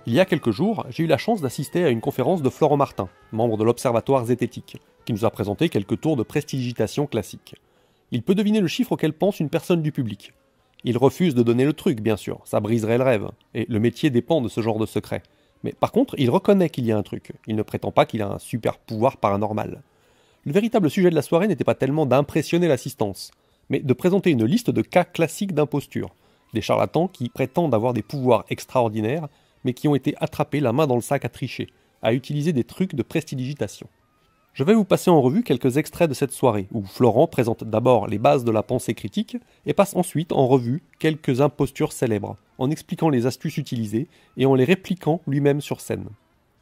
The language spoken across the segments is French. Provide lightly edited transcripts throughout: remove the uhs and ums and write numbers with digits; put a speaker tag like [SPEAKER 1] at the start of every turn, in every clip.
[SPEAKER 1] Il y a quelques jours, j'ai eu la chance d'assister à une conférence de Florent Martin, membre de l'Observatoire zététique, qui nous a présenté quelques tours de prestidigitation classiques. Il peut deviner le chiffre auquel pense une personne du public. Il refuse de donner le truc, bien sûr, ça briserait le rêve, et le métier dépend de ce genre de secret. Mais par contre, il reconnaît qu'il y a un truc, il ne prétend pas qu'il a un super pouvoir paranormal. Le véritable sujet de la soirée n'était pas tellement d'impressionner l'assistance, mais de présenter une liste de cas classiques d'imposture, des charlatans qui prétendent avoir des pouvoirs extraordinaires, mais qui ont été attrapés la main dans le sac à tricher, à utiliser des trucs de prestidigitation. Je vais vous passer en revue quelques extraits de cette soirée, où Florent présente d'abord les bases de la pensée critique, et passe ensuite en revue quelques impostures célèbres, en expliquant les astuces utilisées et en les répliquant lui-même sur scène.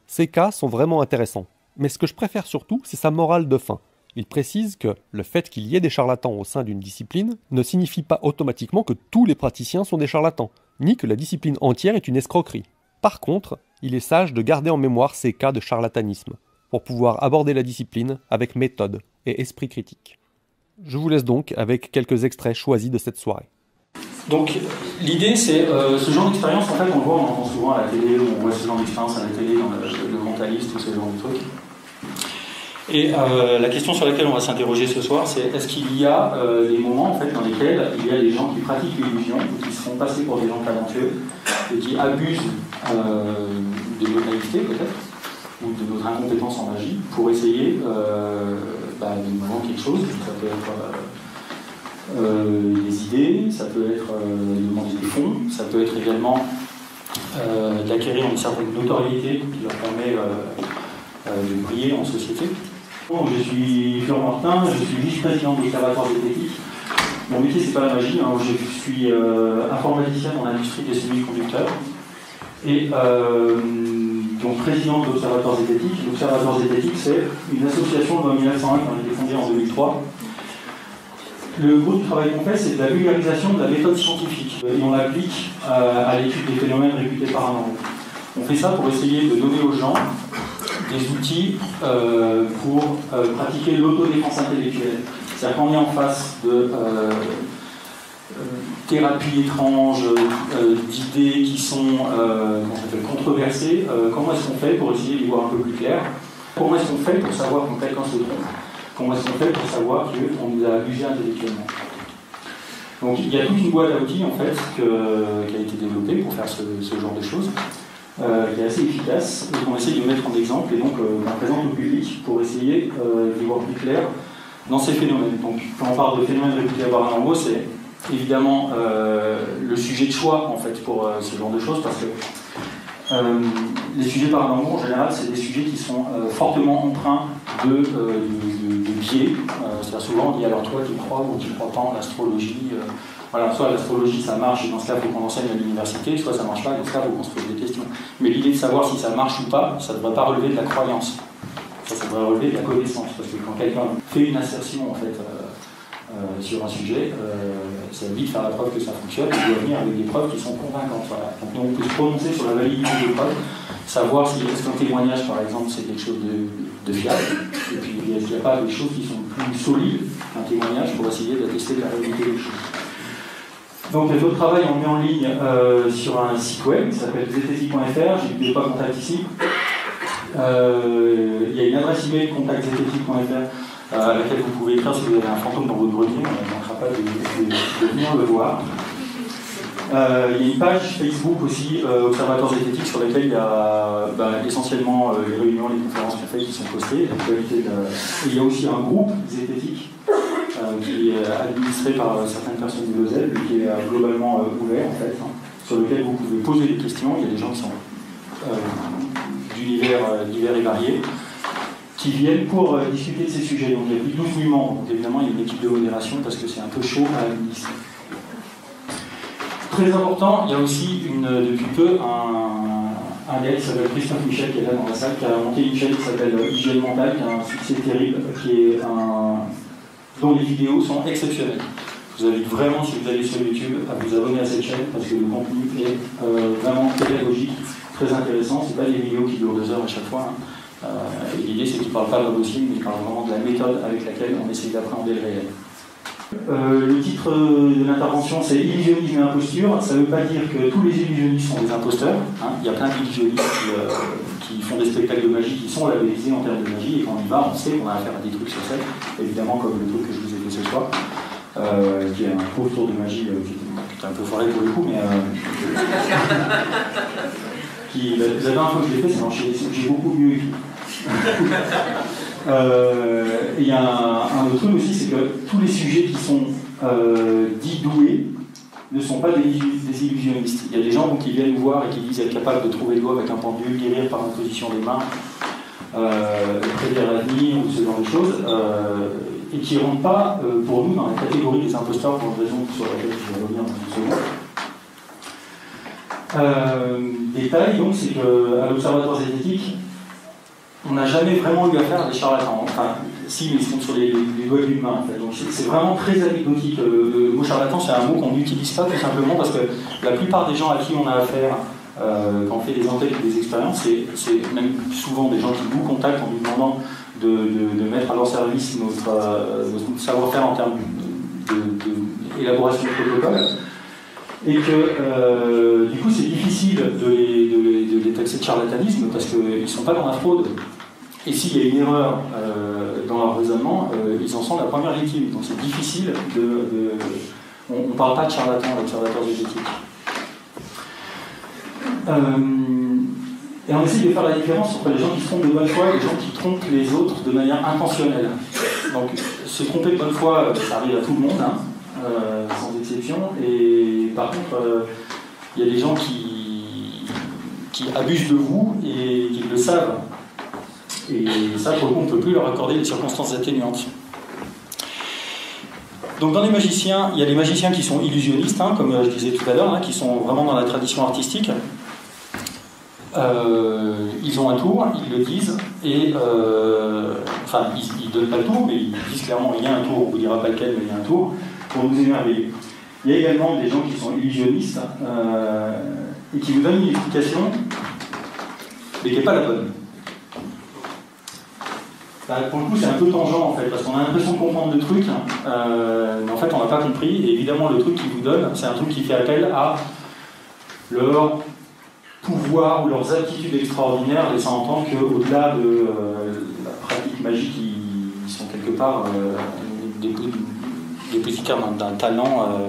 [SPEAKER 1] Ces cas sont vraiment intéressants, mais ce que je préfère surtout, c'est sa morale de fin. Il précise que le fait qu'il y ait des charlatans au sein d'une discipline ne signifie pas automatiquement que tous les praticiens sont des charlatans, ni que la discipline entière est une escroquerie. Par contre, il est sage de garder en mémoire ces cas de charlatanisme, pour pouvoir aborder la discipline avec méthode et esprit critique. Je vous laisse donc avec quelques extraits choisis de cette soirée.
[SPEAKER 2] Donc l'idée c'est, ce genre d'expérience, en fait on le voit, on entend souvent à la télé, on voit ce genre d'expérience à la télé, dans le mentaliste, tout ce genre de trucs. Et la question sur laquelle on va s'interroger ce soir, c'est est-ce qu'il y a des moments en fait, dans lesquels il y a des gens qui pratiquent l'illusion, ou qui se font passer pour des gens talentueux, et qui abusent de notre naïveté peut-être, ou de notre incompétence en magie, pour essayer de nous vendre quelque chose. Ça peut être des idées, ça peut être demander des fonds, ça peut être également d'acquérir une certaine notoriété qui leur permet de briller en société. Bon, je suis Florent Martin, je suis vice-président de l'Observatoire zététique. Mon métier, c'est pas la magie, hein. Je suis informaticien dans l'industrie des semi-conducteurs. Et donc président de l'Observatoire zététique. L'Observatoire zététique, c'est une association de 1901 qui a été fondée en 2003. Le gros du travail qu'on fait, c'est de la vulgarisation de la méthode scientifique. Et on l'applique à l'étude des phénomènes réputés paranormaux. On fait ça pour essayer de donner aux gens des outils pour pratiquer l'autodéfense intellectuelle. C'est-à-dire qu'on est en face de thérapies étranges, d'idées qui sont controversées. Comment est-ce qu'on fait pour essayer d'y voir un peu plus clair? Comment est-ce qu'on fait pour savoir qu'on quelqu'un se trompe? Comment est-ce qu'on fait pour savoir qu'on nous a abusé intellectuellement? Donc il y a toute une boîte à outils en fait qui a été développée pour faire ce genre de choses, qui est assez efficace et qu'on essaye de mettre en exemple et donc on présente au public pour essayer d'y voir plus clair dans ces phénomènes. Donc quand on parle de phénomènes réputés paranormaux, c'est évidemment le sujet de choix en fait pour ce genre de choses, parce que les sujets paranormaux en général c'est des sujets qui sont fortement empreints de biais. C'est-à-dire souvent on dit alors toi tu crois ou tu ne crois pas en astrologie. Voilà, soit l'astrologie ça marche et dans ce cas il faut qu'on enseigne à l'université, soit ça ne marche pas et dans ce cas il faut qu'on se pose des questions. Mais l'idée de savoir si ça marche ou pas, ça ne devrait pas relever de la croyance. Ça devrait relever de la connaissance. Parce que quand quelqu'un fait une assertion en fait, sur un sujet, ça veut dire faire la preuve que ça fonctionne, il doit venir avec des preuves qui sont convaincantes. Voilà. Donc on peut se prononcer sur la validité des preuves, savoir si est-ce qu'un témoignage par exemple c'est quelque chose de fiable, et puis est-ce qu'il n'y a pas des choses qui sont plus solides qu'un témoignage pour essayer d'attester la réalité des choses. Donc notre travail on met en ligne sur un site web qui s'appelle zététique.fr, j'ai mis des contacts ici. Il y a une adresse email contact-zététique.fr à laquelle vous pouvez écrire si vous avez un fantôme dans votre grenier, on ne manquera pas de venir le voir. Il y a une page Facebook aussi, Observatoire zététique, sur laquelle il y a essentiellement les réunions, les conférences qu'on fait qui sont postées. Il y a aussi un groupe zététique qui est administré par certaines personnes du Lozelle, qui est globalement ouvert en fait, sur lequel vous pouvez poser des questions. Il y a des gens qui sont d'univers divers et variés, qui viennent pour discuter de ces sujets. Donc il y a plus de 12 000 membres. Donc évidemment, il y a une équipe de modération parce que c'est un peu chaud à administrer. Très important, il y a aussi depuis peu un gars qui s'appelle Christophe Michel, qui est là dans la salle, qui a monté une chaîne qui s'appelle Hygiène Mentale, qui a un succès terrible, dont les vidéos sont exceptionnelles. Je vous invite vraiment, si vous allez sur YouTube, à vous abonner à cette chaîne parce que le contenu est vraiment pédagogique, très intéressant. Ce n'est pas des vidéos qui durent 2 heures à chaque fois. Et l'idée, c'est qu'il ne parle pas d'un dossier, mais il parle vraiment de la méthode avec laquelle on essaye d'appréhender le réel. Le titre de l'intervention, c'est illusionnisme et imposture. Ça ne veut pas dire que tous les illusionnistes sont des imposteurs. Hein. Il y a plein d'illusionnistes qui font des spectacles de magie qui sont labellisés en termes de magie, et quand on y va, on sait qu'on a affaire à des trucs sur scène, évidemment comme le truc que je vous ai fait ce soir, qui est un pauvre tour de magie qui est un peu foiré pour le coup, mais la dernière fois que je l'ai fait, ça marchait, j'ai beaucoup mieux écrit. Il y a un autre truc aussi, c'est que tous les sujets qui sont dits doués ne sont pas des illusionnistes. Il y a des gens qui viennent nous voir et qui disent être capables de trouver le doigt avec un pendule, guérir par l'imposition des mains, prédire l'avenir ou ce genre de choses, et qui ne rentrent pas pour nous dans la catégorie des imposteurs pour une raison sur laquelle je vais revenir dans une seconde. Détail, donc, c'est qu'à l'Observatoire zététique, on n'a jamais vraiment eu affaire à des charlatans. Enfin, si, mais ils sont sur les doigts d'une main, en fait. Donc c'est vraiment très anecdotique. Le mot charlatan, c'est un mot qu'on n'utilise pas tout simplement parce que la plupart des gens à qui on a affaire quand on fait des enquêtes ou des expériences, c'est même souvent des gens qui nous contactent en nous demandant de mettre à leur service notre savoir-faire en termes d'élaboration de protocole. Et que du coup c'est difficile de les taxer de charlatanisme parce qu'ils ne sont pas dans la fraude. Et s'il y a une erreur dans leur raisonnement, ils en sont la première victime. Donc c'est difficile on ne parle pas de charlatan à l'observatoire zététique. Et on essaie de faire la différence entre les gens qui se trompent de bonne foi et les gens qui trompent les autres de manière intentionnelle. Donc se tromper de bonne foi, ça arrive à tout le monde, hein, sans exception. Et par contre, il y a des gens qui abusent de vous et qui le savent. Et ça, pour le coup, on ne peut plus leur accorder des circonstances atténuantes. Donc dans les magiciens, il y a les magiciens qui sont illusionnistes, hein, comme je disais tout à l'heure, hein, qui sont vraiment dans la tradition artistique. Ils ont un tour, ils le disent, et enfin, ils ne donnent pas le tour, mais ils disent clairement il y a un tour, on ne vous dira pas lequel, mais il y a un tour, pour nous émerveiller. Il y a également des gens qui sont illusionnistes et qui vous donnent une explication, mais qui n'est pas la bonne. Pour le coup, c'est un peu tangent en fait, parce qu'on a l'impression de comprendre le truc, mais en fait, on n'a pas compris. Et évidemment, le truc qu'il vous donne, c'est un truc qui fait appel à leur pouvoir ou leurs aptitudes extraordinaires, laissant entendre qu'au-delà de la pratique magique, ils sont quelque part dépositaires d'un talent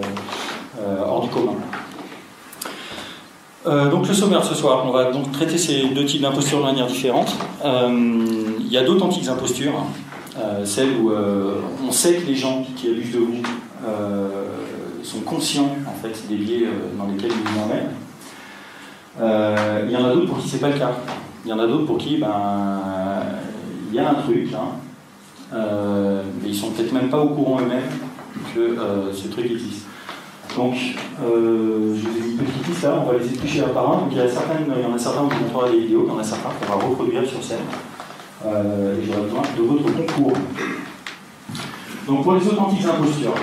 [SPEAKER 2] hors du commun. Donc le sommaire ce soir, on va donc traiter ces deux types d'impostures de manière différente. Il y a d'authentiques impostures, celles où on sait que les gens qui abusent de vous sont conscients en fait des biais dans lesquels ils vous emmènent. Il y en a d'autres pour qui c'est pas le cas. Il y en a d'autres pour qui il y a un truc, hein, mais ils sont peut-être même pas au courant eux-mêmes que ce truc existe. Donc, je vous ai mis une petite liste là, on va les éplucher un par un. Donc, il y en a certains où je vous montrerai des vidéos, il y en a certains qu'on va reproduire sur scène. Et j'aurai besoin de votre concours. Donc, pour les authentiques impostures,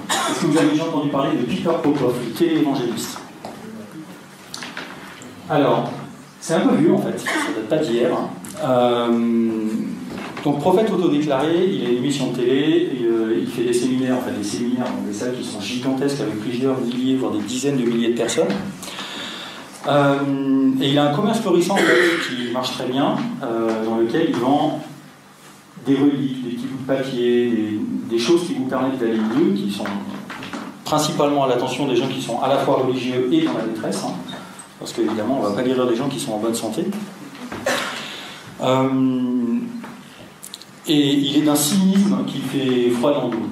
[SPEAKER 2] est-ce que vous avez déjà entendu parler de Peter Popoff, le téléévangéliste? Alors, c'est un peu vieux en fait, ça date pas d'hier. Donc, prophète autodéclaré, il a une émission de télé, il fait des séminaires, enfin des séminaires dans des salles qui sont gigantesques avec plusieurs milliers, voire des dizaines de milliers de personnes. Et il a un commerce florissant en fait, qui marche très bien, dans lequel il vend des reliques, des petits bouts de papier, des choses qui vous permettent d'aller mieux, qui sont principalement à l'attention des gens qui sont à la fois religieux et dans la détresse, hein, parce qu'évidemment, on ne va pas guérir des gens qui sont en bonne santé. Et il est d'un cynisme qui fait froid dans le dos.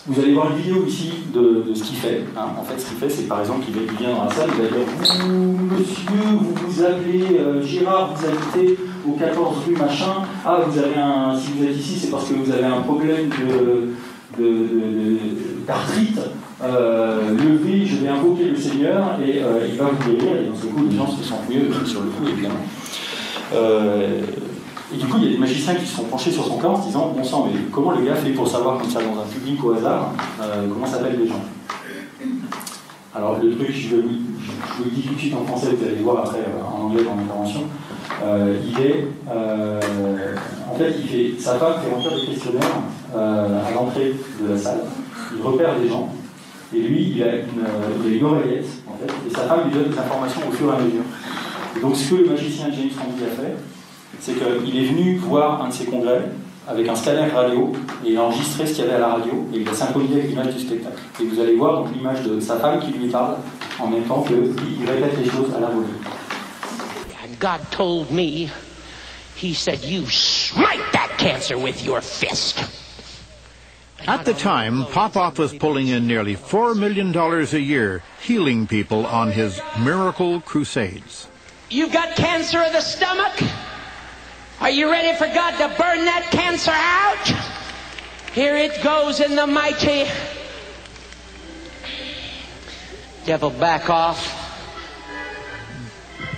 [SPEAKER 2] Vous allez voir une vidéo ici de ce qu'il fait. Hein. En fait, ce qu'il fait, c'est par exemple qu'il vient dans la salle, il va dire vous, monsieur, vous vous appelez Gérard, vous habitez au 14 rue machin. Ah, si vous êtes ici, c'est parce que vous avez un problème d'arthrite. Levez, je vais invoquer le Seigneur et il va vous guérir. Et dans ce coup, les gens se sentent mieux sur le coup, évidemment. Et du coup, il y a des magiciens qui se sont penchés sur son corps en se disant bon sang, mais comment le gars fait pour savoir comme ça dans un public au hasard comment s'appellent les gens? Alors, le truc, je vous le dis tout de suite en français, vous allez le voir après en anglais dans l'intervention. En fait, sa femme fait remplir des questionnaires à l'entrée de la salle, il repère des gens, et lui, il a une oreillette, en fait, et sa femme lui donne des informations au fur et à mesure. Et donc ce que le magicien James Randi a fait, c'est qu'il est venu voir un de ses congrès avec un scanner radio, et il a enregistré ce qu'il y avait à la radio, et il a synchronisé avec l'image du spectacle. Et vous allez voir donc l'image de sa femme qui lui parle, en même temps qu'il répète les choses à la volée.
[SPEAKER 3] God told me, he said, you smite that cancer with your fist.
[SPEAKER 4] At the time, Popoff was pulling in nearly $4 million a year, healing people on his miracle crusades.
[SPEAKER 3] You've got cancer of the stomach? Are you ready for God to burn that cancer out? Here it goes in the mighty. Devil, back off.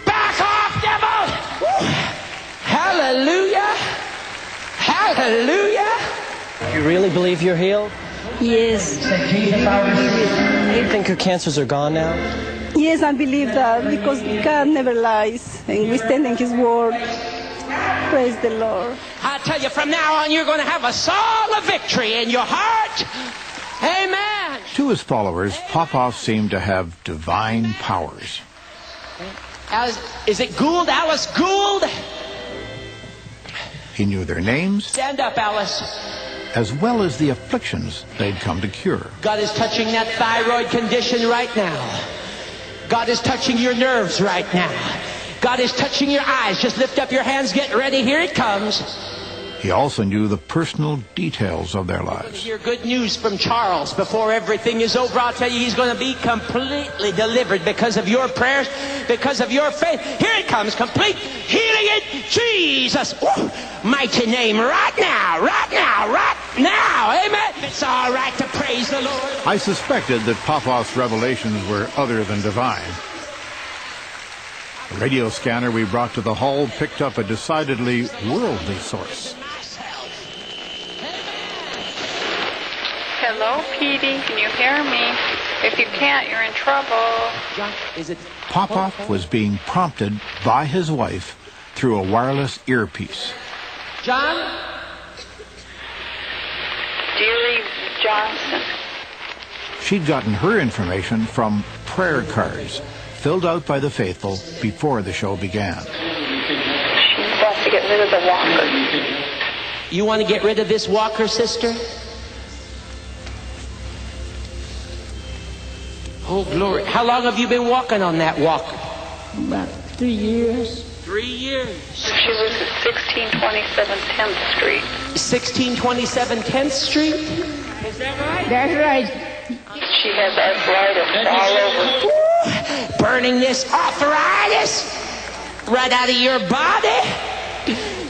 [SPEAKER 3] Back off, devil! Woo. Hallelujah! Hallelujah!
[SPEAKER 5] You really believe you're healed?
[SPEAKER 6] Yes.
[SPEAKER 5] You think your cancers are gone now?
[SPEAKER 6] Yes, I believe that because God never lies and we stand in His word. Praise the Lord.
[SPEAKER 3] I tell you, from now on, you're going to have a song of victory in your heart. Amen.
[SPEAKER 4] To his followers, Popoff seemed to have divine powers.
[SPEAKER 3] Alice, is it Gould? Alice Gould?
[SPEAKER 4] He knew their names,
[SPEAKER 3] Stand up, Alice.
[SPEAKER 4] as well as the afflictions they'd come to cure.
[SPEAKER 3] God is touching that thyroid condition right now. God is touching your nerves right now. God is touching your eyes. Just lift up your hands, get ready, here it comes.
[SPEAKER 4] He also knew the personal details of their lives.
[SPEAKER 3] Hear good news from Charles before everything is over. I'll tell you, he's going to be completely delivered because of your prayers, because of your faith. Here it comes, complete healing in Jesus. Woo! Mighty name right now, right now, right now. Amen. It's all right to praise the Lord.
[SPEAKER 4] I suspected that Popoff's revelations were other than divine. The radio scanner we brought to the hall picked up a decidedly worldly source.
[SPEAKER 7] Hello, Petey. Can you hear me? If you can't, you're in trouble.
[SPEAKER 3] John, is it
[SPEAKER 4] Popoff was being prompted by his wife through a wireless earpiece.
[SPEAKER 3] John?
[SPEAKER 7] Deary Johnson.
[SPEAKER 4] She'd gotten her information from prayer cards filled out by the faithful before the show began.
[SPEAKER 7] She wants to get rid of the walker.
[SPEAKER 3] You want to get rid of this walker, sister? Oh, glory. How long have you been walking on that walker?
[SPEAKER 6] About 3 years.
[SPEAKER 3] 3 years.
[SPEAKER 7] She lives at 1627 10th Street.
[SPEAKER 3] 1627 10th Street? Is that right?
[SPEAKER 6] That's right.
[SPEAKER 7] She has arthritis all over.
[SPEAKER 3] Burning this arthritis right out of your body.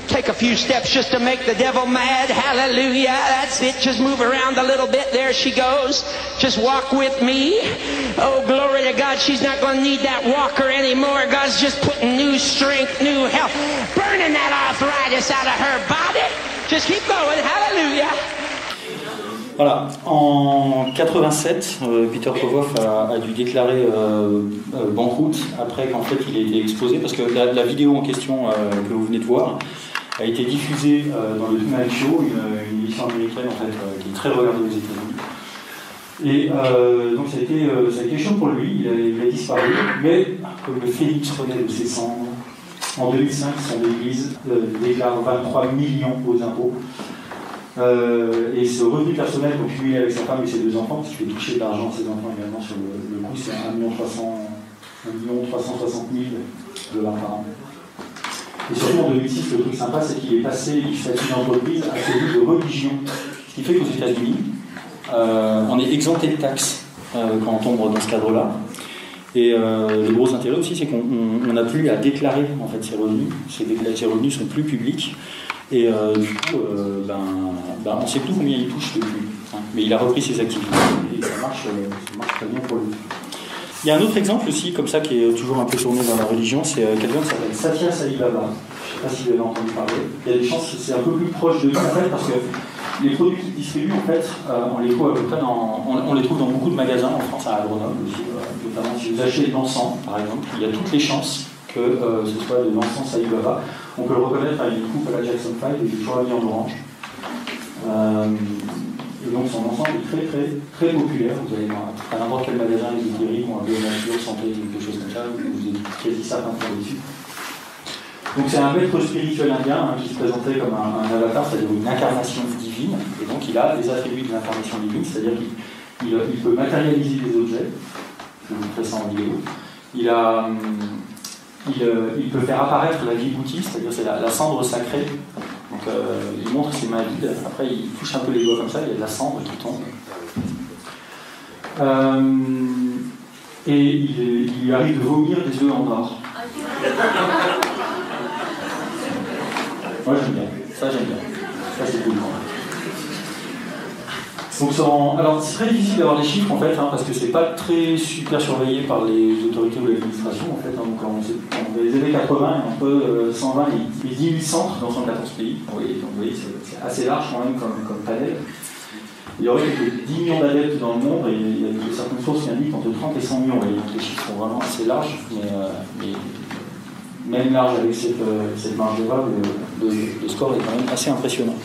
[SPEAKER 3] Take a few steps just to make the devil mad. Hallelujah. That's it. Just move around a little bit. There she goes. Just walk with me. Oh, glory to God. She's not going to need that walker anymore. God's just putting new strength, new health, burning that arthritis out of her body. Just keep going. Hallelujah.
[SPEAKER 2] Voilà, en 87, Peter Popoff a dû déclarer banqueroute après qu'en fait il ait été exposé, parce que la vidéo en question que vous venez de voir a été diffusée dans le Tonight Show, une émission américaine en fait, qui est très regardée aux États-Unis. Et donc ça a été chaud pour lui, il a disparu, mais comme le phénix renaît de ses cendres, en 2005 son église déclare 23 millions aux impôts. Et ce revenu personnel donc cumulé avec sa femme et ses 2 enfants, parce qu'il fait toucher de l'argent à ses enfants également sur le coup, c'est 1,360 000 $ par an. Et surtout en 2006, le truc sympa, c'est qu'il est passé du statut d'entreprise à celui de religion. Ce qui fait qu'aux États-Unis, on est exempté de taxes quand on tombe dans ce cadre-là. Et le gros intérêt aussi, c'est qu'on n'a plus à déclarer en fait ses revenus. Ces revenus sont plus publics. Et du coup, on ne sait plus combien il touche depuis. Hein. Mais il a repris ses activités et ça marche très bien pour lui. Il y a un autre exemple aussi, comme ça, qui est toujours un peu tourné dans la religion, c'est quelqu'un qui s'appelle Satya Sai Baba. Je ne sais pas si vous avez entendu parler. Il y a des chances que c'est un peu plus proche de lui, en fait, parce que les produits qu'il distribue, en fait, on les trouve à peu près on les trouve dans beaucoup de magasins, en France, à Grenoble aussi, notamment si vous achetez de l'encens, par exemple, il y a toutes les chances que ce soit de l'encens Sai Baba. On peut le reconnaître à une coupe à la Jackson 5 et toujours habillé en orange. Et donc son ensemble est très très très populaire. Vous allez à n'importe quel magasin ésotérique ou un peu de nature, santé, quelque chose comme ça, vous êtes quasi certain de tomber dessus. Donc c'est un maître spirituel indien qui se présentait comme un avatar, c'est-à-dire une incarnation divine, et donc il a des attributs de l'incarnation divine, c'est-à-dire qu'il peut matérialiser des objets, je vous montrer ça en vidéo, il peut faire apparaître la vibhuti, c'est-à-dire c'est la cendre sacrée, donc il montre ses mains vides, après il touche un peu les doigts comme ça, il y a de la cendre qui tombe. Et il lui arrive de vomir des œufs en or. Moi j'aime bien, ça c'est cool. Donc, alors c'est très difficile d'avoir les chiffres en fait, parce que c'est pas très super surveillé par les autorités ou l'administration en fait. Donc dans les années 80, on peut 120 et 18 centres dans 114 pays. Donc, vous voyez, c'est assez large quand même comme panel. Il y aurait quelques 10 millions d'adeptes dans le monde et il y a certaines sources qui indiquent entre 30 et 100 millions. Donc les chiffres sont vraiment assez larges, mais même large avec cette marge d'erreur, le score est quand même assez impressionnant.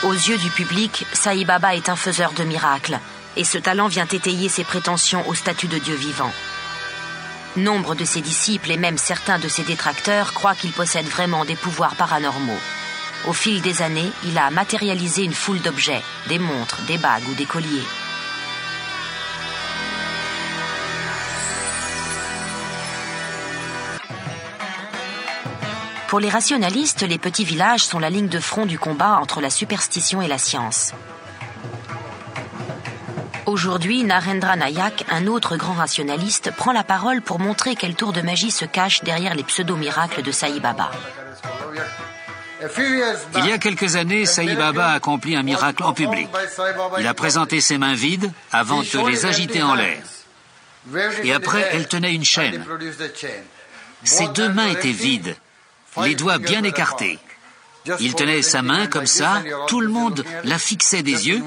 [SPEAKER 8] Aux yeux du public, Sai Baba est un faiseur de miracles, et ce talent vient étayer ses prétentions au statut de Dieu vivant. Nombre de ses disciples et même certains de ses détracteurs croient qu'il possède vraiment des pouvoirs paranormaux. Au fil des années, il a matérialisé une foule d'objets, des montres, des bagues ou des colliers. Pour les rationalistes, les petits villages sont la ligne de front du combat entre la superstition et la science. Aujourd'hui, Narendra Nayak, un autre grand rationaliste, prend la parole pour montrer quel tour de magie se cache derrière les pseudo-miracles de Sai Baba.
[SPEAKER 9] Il y a quelques années, Sai Baba a accompli un miracle en public. Il a présenté ses mains vides avant de les agiter en l'air. Et après, elle tenait une chaîne. Ses deux mains étaient vides, les doigts bien écartés. Il tenait sa main comme ça, tout le monde la fixait des yeux,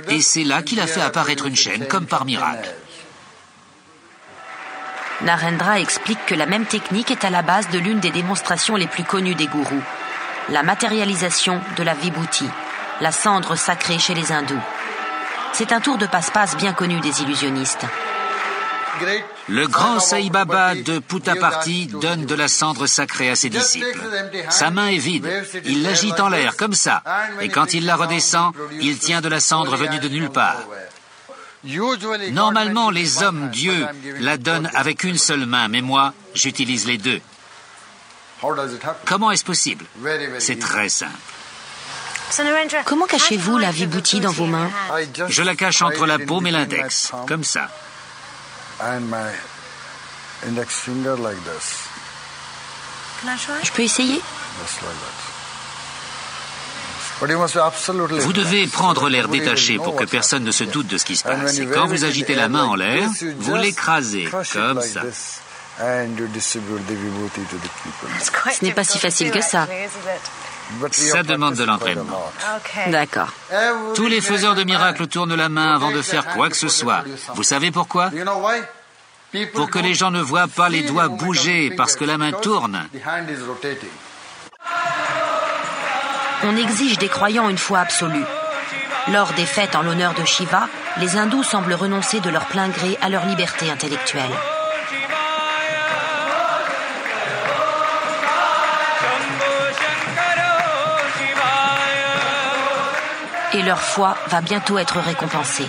[SPEAKER 9] et c'est là qu'il a fait apparaître une chaîne, comme par miracle.
[SPEAKER 8] Narendra explique que la même technique est à la base de l'une des démonstrations les plus connues des gourous, la matérialisation de la vibhuti, la cendre sacrée chez les hindous. C'est un tour de passe-passe bien connu des illusionnistes.
[SPEAKER 9] Le grand Sai Baba de Puttaparthi donne de la cendre sacrée à ses disciples. Sa main est vide, il l'agite en l'air comme ça, et quand il la redescend, il tient de la cendre venue de nulle part. Normalement, les hommes dieux la donnent avec une seule main, mais moi, j'utilise les deux. Comment est-ce possible? C'est très simple.
[SPEAKER 8] Comment cachez-vous la vibhuti dans vos mains?
[SPEAKER 9] Je la cache entre la paume et l'index, comme ça.
[SPEAKER 8] Je peux essayer?
[SPEAKER 9] Vous devez prendre l'air détaché pour que personne ne se doute de ce qui se passe. Et quand vous agitez la main en l'air, vous l'écrasez, comme ça.
[SPEAKER 8] Ce n'est pas si facile que ça.
[SPEAKER 9] Ça demande de l'entraînement.
[SPEAKER 8] D'accord.
[SPEAKER 9] Tous les faiseurs de miracles tournent la main avant de faire quoi que ce soit. Vous savez pourquoi? Pour que les gens ne voient pas les doigts bouger parce que la main tourne.
[SPEAKER 8] On exige des croyants une foi absolue. Lors des fêtes en l'honneur de Shiva, les hindous semblent renoncer de leur plein gré à leur liberté intellectuelle. Et leur foi va bientôt être récompensée.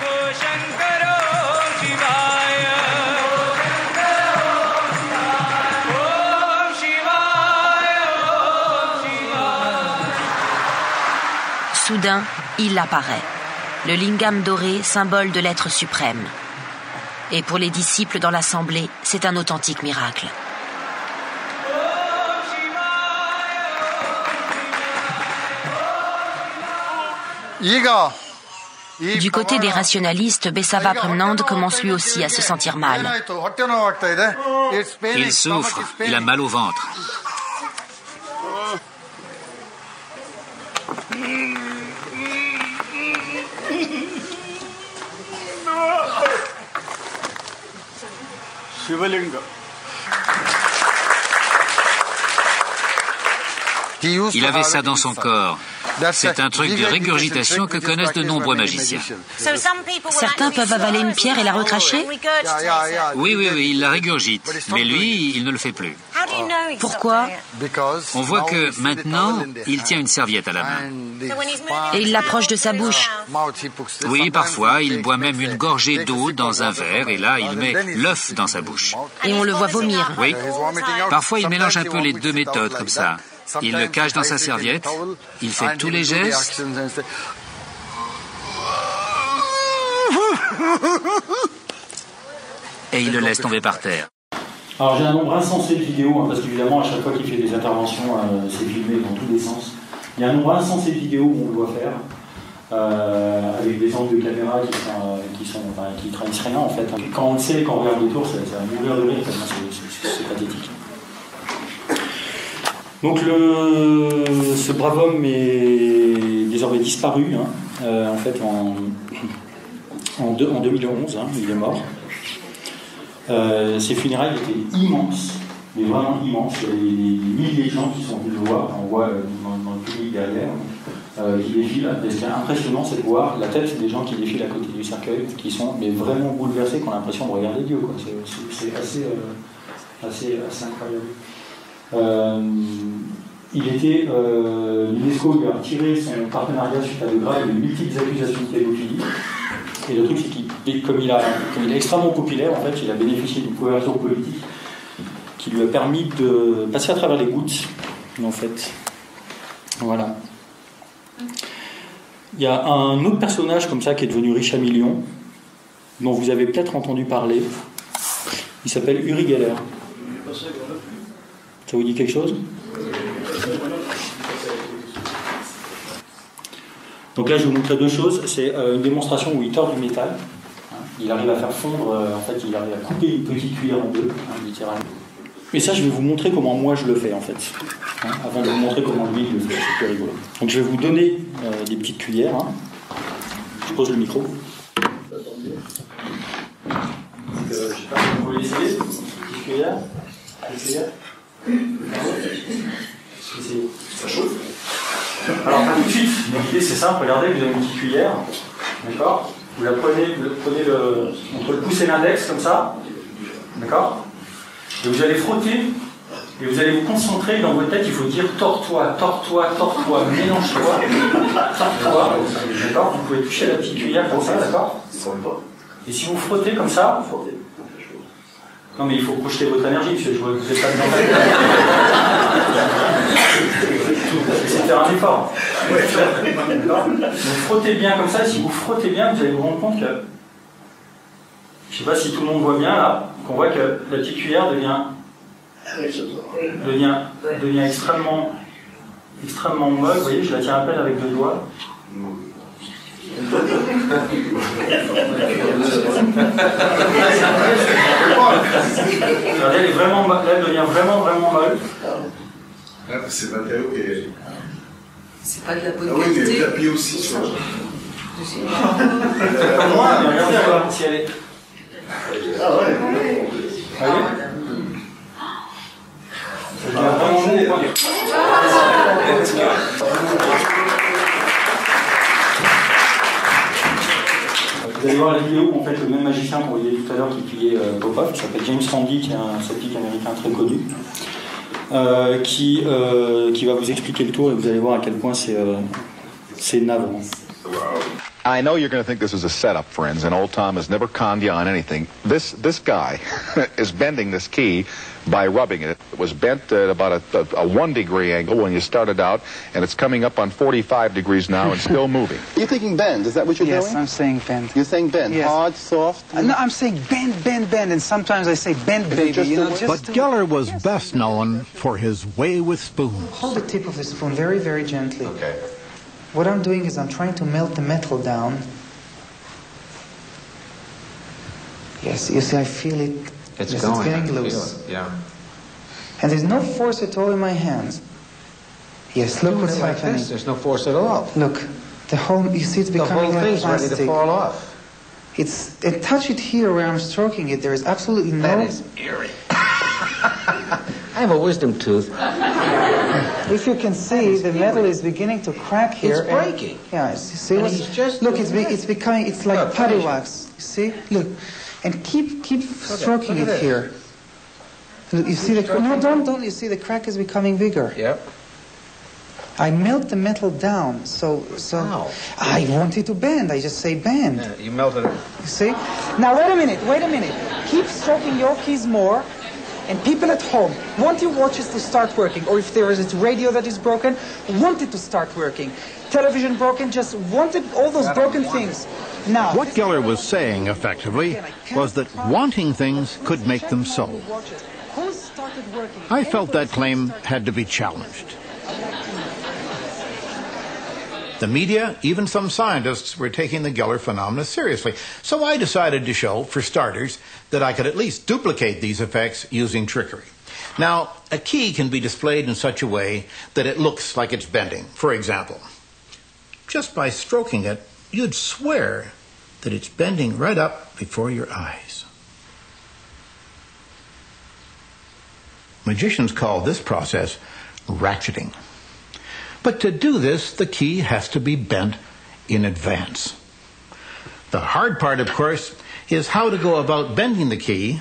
[SPEAKER 8] Soudain, il apparaît. Le lingam doré, symbole de l'être suprême. Et pour les disciples dans l'assemblée, c'est un authentique miracle. Du côté des rationalistes, Besava Premnand commence lui aussi à se sentir mal.
[SPEAKER 9] Il souffre, il a mal au ventre. Il avait ça dans son corps. C'est un truc de régurgitation que connaissent de nombreux magiciens.
[SPEAKER 8] Certains peuvent avaler une pierre et la recracher?
[SPEAKER 9] Oui, il la régurgite. Mais lui, il ne le fait plus.
[SPEAKER 8] Pourquoi?
[SPEAKER 9] On voit que maintenant, il tient une serviette à la main.
[SPEAKER 8] Et il l'approche de sa bouche?
[SPEAKER 9] Oui, parfois, il boit même une gorgée d'eau dans un verre et là, il met l'œuf dans sa bouche.
[SPEAKER 8] Et on le voit vomir?
[SPEAKER 9] Oui. Parfois, il mélange un peu les deux méthodes comme ça. Il le cache dans sa serviette, il fait tous les gestes. Et il le laisse tomber par terre.
[SPEAKER 2] Alors j'ai un nombre insensé de vidéos, parce qu'évidemment à chaque fois qu'il fait des interventions, c'est filmé dans tous les sens. Il y a un nombre insensé de vidéos où on le voit faire, avec des angles de caméra qui trahissent rien en fait. Quand on le sait, quand on regarde autour, ça va mourir de rire, c'est pathétique. Donc ce brave homme est désormais disparu, en fait en 2011, il est mort. Ses funérailles étaient immenses, mais vraiment immenses. Il y a des milliers de gens qui sont venus le voir, on voit dans le public derrière, qui défilent. Ce qui est impressionnant, c'est de voir la tête des gens qui défilent à côté du cercueil, qui sont vraiment bouleversés, qui ont l'impression de regarder Dieu, quoi. C'est assez incroyable. L'UNESCO lui a retiré son partenariat suite à de graves et multiples accusations de pédophilie. Et le truc, c'est qu'il, comme il est extrêmement populaire, en fait, il a bénéficié d'une couverture politique qui lui a permis de passer à travers les gouttes, en fait. Voilà. Il y a un autre personnage comme ça qui est devenu riche à millions, dont vous avez peut-être entendu parler. Il s'appelle Uri Geller. Ça vous dit quelque chose? Donc là, je vais vous montrer deux choses. C'est une démonstration où il tord du métal. Il arrive à faire fondre, en fait, il arrive à couper une petite cuillère en deux, littéralement. Et ça, je vais vous montrer comment moi je le fais, en fait. Avant de vous montrer comment lui il le fait, c'est plus rigolo. Donc je vais vous donner des petites cuillères. Je pose le micro. Je sais pas si vous voulez essayer. Petite cuillère. Ça chauffe. Alors tout de suite, l'idée c'est simple, regardez, vous avez une petite cuillère, d'accord? Vous la prenez entre le pouce et l'index comme ça, d'accord? Et vous allez frotter, et vous allez vous concentrer dans votre tête, il faut dire tords-toi, mélange-toi, tords-toi, d'accord? Vous pouvez toucher la petite cuillère comme ça, d'accord? Et si vous frottez comme ça, non mais il faut projeter votre énergie, parce que je vois que vous n'êtes pas dedans. C'est faire un effort. Donc frottez bien comme ça, si vous frottez bien, vous allez vous rendre compte que, je ne sais pas si tout le monde voit bien là, qu'on voit que la petite cuillère devient extrêmement molle. Vous voyez, je la tiens à peine avec deux doigts. Regardez, elle est vraiment, là, elle devient vraiment molle.
[SPEAKER 10] C'est le matériau qui est...
[SPEAKER 11] C'est pas de la bonne
[SPEAKER 10] qualité. Ah oui, mais le tapis aussi, tu vois.
[SPEAKER 2] Comme moi, mais regardez alors si elle est...
[SPEAKER 10] Ah ouais.
[SPEAKER 2] Ah oui. Ça devient vraiment mou. Vous allez voir la vidéo où en fait le même magicien qu'on voyait tout à l'heure qui pillait Popov, qui s'appelle James Randi, qui est un sceptique américain très connu, qui va vous expliquer le tour et vous allez voir à quel point c'est navrant.
[SPEAKER 12] I know you're going to think this is a setup, friends, and old Tom has never conned you on anything. This guy is bending this key by rubbing it. It was bent at about a 1 degree angle when you started out, and it's coming up on 45 degrees now and still moving.
[SPEAKER 13] You're thinking bend, is that what you're doing?
[SPEAKER 14] Yes, I'm saying bend.
[SPEAKER 13] You're saying bend,
[SPEAKER 14] yes.
[SPEAKER 13] Hard, soft?
[SPEAKER 14] No, I'm saying bend, and sometimes I say bend, baby.
[SPEAKER 4] But Geller was best known for his way with spoons.
[SPEAKER 14] Hold the tip of the spoon very, very gently.
[SPEAKER 13] Okay.
[SPEAKER 14] What I'm doing is I'm trying to melt the metal down. Yes, you see, I feel it.
[SPEAKER 15] It's
[SPEAKER 14] yes,
[SPEAKER 15] going.
[SPEAKER 14] It's getting loose.
[SPEAKER 15] Yeah.
[SPEAKER 14] And there's no force at all in my hands. Yes, look what's
[SPEAKER 15] like
[SPEAKER 14] happening.
[SPEAKER 15] There's no force at all.
[SPEAKER 14] Look, the whole, you see it's becoming
[SPEAKER 15] the whole thing's
[SPEAKER 14] like plastic.
[SPEAKER 15] ready to fall off.
[SPEAKER 14] It's, and touch it here where I'm stroking it. There is absolutely no...
[SPEAKER 15] That is eerie. I have a wisdom tooth.
[SPEAKER 14] If you can see, the metal is beginning to crack here.
[SPEAKER 3] It's breaking.
[SPEAKER 14] Yeah, see,
[SPEAKER 3] And he's just
[SPEAKER 14] look, it's becoming, it's like
[SPEAKER 3] Look,
[SPEAKER 14] putty
[SPEAKER 3] finish.
[SPEAKER 14] wax. You see? Look, and keep stroking
[SPEAKER 3] look at
[SPEAKER 14] it
[SPEAKER 3] this.
[SPEAKER 14] here. Look, you see the no, don't. You see the crack is becoming bigger.
[SPEAKER 3] Yep.
[SPEAKER 14] I melt the metal down, so
[SPEAKER 3] How?
[SPEAKER 14] I want it to bend. I just say bend.
[SPEAKER 3] Yeah, you melted it.
[SPEAKER 14] You see? Now wait a minute. Keep stroking your keys more. And people at home, want your watches to start working, or if there is a radio that is broken, want it to start working. Television broken, just wanted all those broken things. Now,
[SPEAKER 4] What Geller was saying, effectively, was that wanting things could make them so.
[SPEAKER 14] who started working?
[SPEAKER 4] I felt that claim had to be challenged. The media, even some scientists, were taking the Geller phenomena seriously. So I decided to show, for starters, that I could at least duplicate these effects using trickery. Now, a key can be displayed in such a way that it looks like it's bending. For example, just by stroking it, you'd swear that it's bending right up before your eyes. Magicians call this process ratcheting. But to do this, the key has to be bent in advance. The hard part, of course, is how to go about bending the key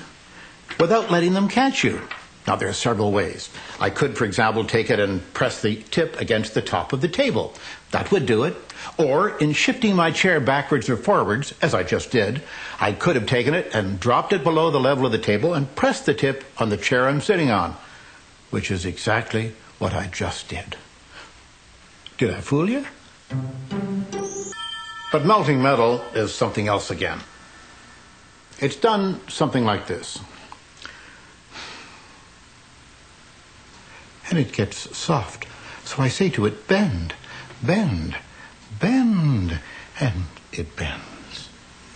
[SPEAKER 4] without letting them catch you. Now, there are several ways. I could, for example, take it and press the tip against the top of the table. That would do it. Or, in shifting my chair backwards or forwards, as I just did, I could have taken it and dropped it below the level of the table and pressed the tip on the chair I'm sitting on, which is exactly what I just did. Did I fool you? But melting metal is something else again. It's done something like this. And it gets soft. So I say to it, bend, bend, bend, and it bends.